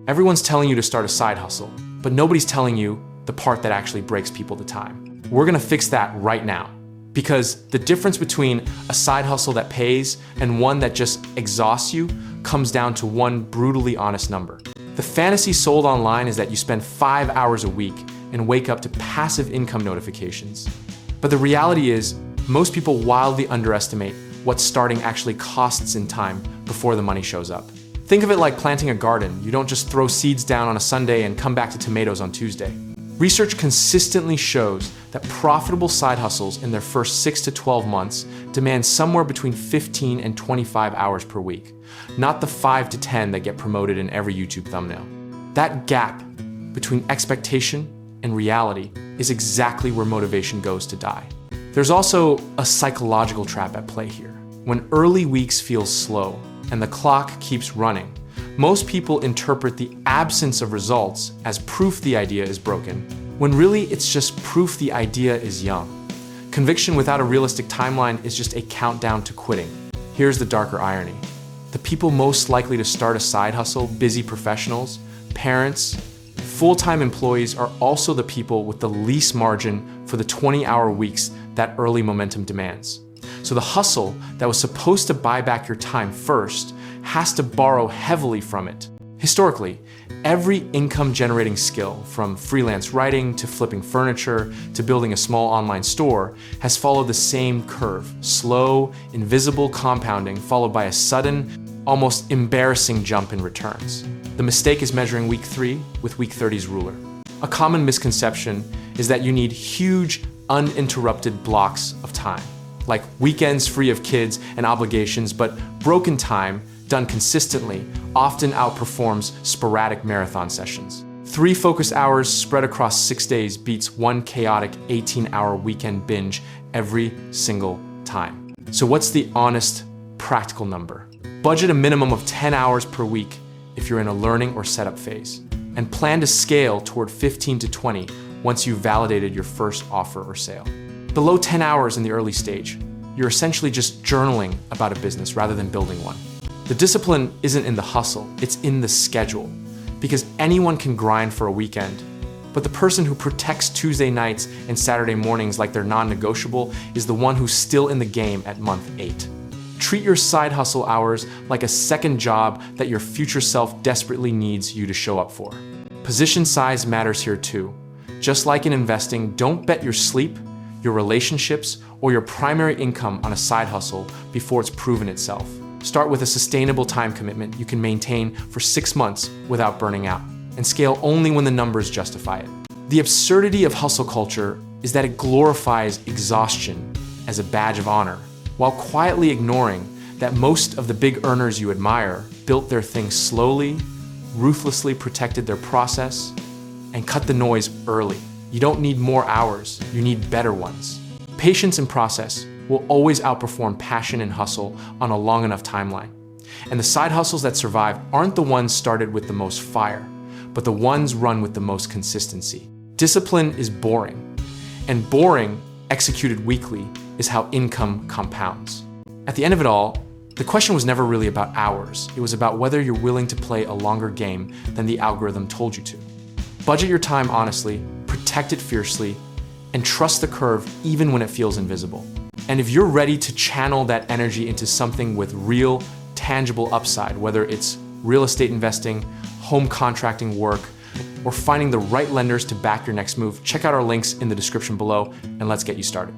Everyone's telling you to start a side hustle, but nobody's telling you the part that actually breaks people to time. We're gonna fix that right now. Because the difference between a side hustle that pays and one that just exhausts you comes down to one brutally honest number. The fantasy sold online is that you spend 5 hours a week and wake up to passive income notifications. But the reality is, most people wildly underestimate what starting actually costs in time before the money shows up. Think of it like planting a garden. You don't just throw seeds down on a Sunday and come back to tomatoes on Tuesday. Research consistently shows that profitable side hustles in their first 6 to 12 months demand somewhere between 15 and 25 hours per week, not the 5 to 10 that get promoted in every YouTube thumbnail. That gap between expectation and reality is exactly where motivation goes to die. There's also a psychological trap at play here. When early weeks feel slow and the clock keeps running, most people interpret the absence of results as proof the idea is broken, when really it's just proof the idea is young. Conviction without a realistic timeline is just a countdown to quitting. Here's the darker irony. The people most likely to start a side hustle, busy professionals, parents, full-time employees, are also the people with the least margin for the 20-hour weeks that early momentum demands. So the hustle that was supposed to buy back your time first has to borrow heavily from it. Historically, every income-generating skill, from freelance writing to flipping furniture to building a small online store, has followed the same curve: slow, invisible compounding followed by a sudden, almost embarrassing jump in returns. The mistake is measuring week 3 with week 30's ruler. A common misconception is that you need huge, uninterrupted blocks of time, like weekends free of kids and obligations, but broken time done consistently often outperforms sporadic marathon sessions. 3 focus hours spread across 6 days beats 1 chaotic 18-hour weekend binge every single time. So what's the honest, practical number? Budget a minimum of 10 hours per week if you're in a learning or setup phase, and plan to scale toward 15 to 20 once you've validated your first offer or sale. Below 10 hours in the early stage, you're essentially just journaling about a business rather than building one. The discipline isn't in the hustle, it's in the schedule. Because anyone can grind for a weekend, but the person who protects Tuesday nights and Saturday mornings like they're non-negotiable is the one who's still in the game at month 8. Treat your side hustle hours like a second job that your future self desperately needs you to show up for. Position size matters here too. Just like in investing, don't bet your sleep, your relationships, or your primary income on a side hustle before it's proven itself. Start with a sustainable time commitment you can maintain for 6 months without burning out, and scale only when the numbers justify it. The absurdity of hustle culture is that it glorifies exhaustion as a badge of honor, while quietly ignoring that most of the big earners you admire built their things slowly, ruthlessly protected their process, and cut the noise early. You don't need more hours, you need better ones. Patience and process will always outperform passion and hustle on a long enough timeline. And the side hustles that survive aren't the ones started with the most fire, but the ones run with the most consistency. Discipline is boring, and boring, executed weekly, is how income compounds. At the end of it all, the question was never really about hours. It was about whether you're willing to play a longer game than the algorithm told you to. Budget your time honestly, protect it fiercely, and trust the curve even when it feels invisible. And if you're ready to channel that energy into something with real, tangible upside, whether it's real estate investing, home contracting work, or finding the right lenders to back your next move, check out our links in the description below, and let's get you started.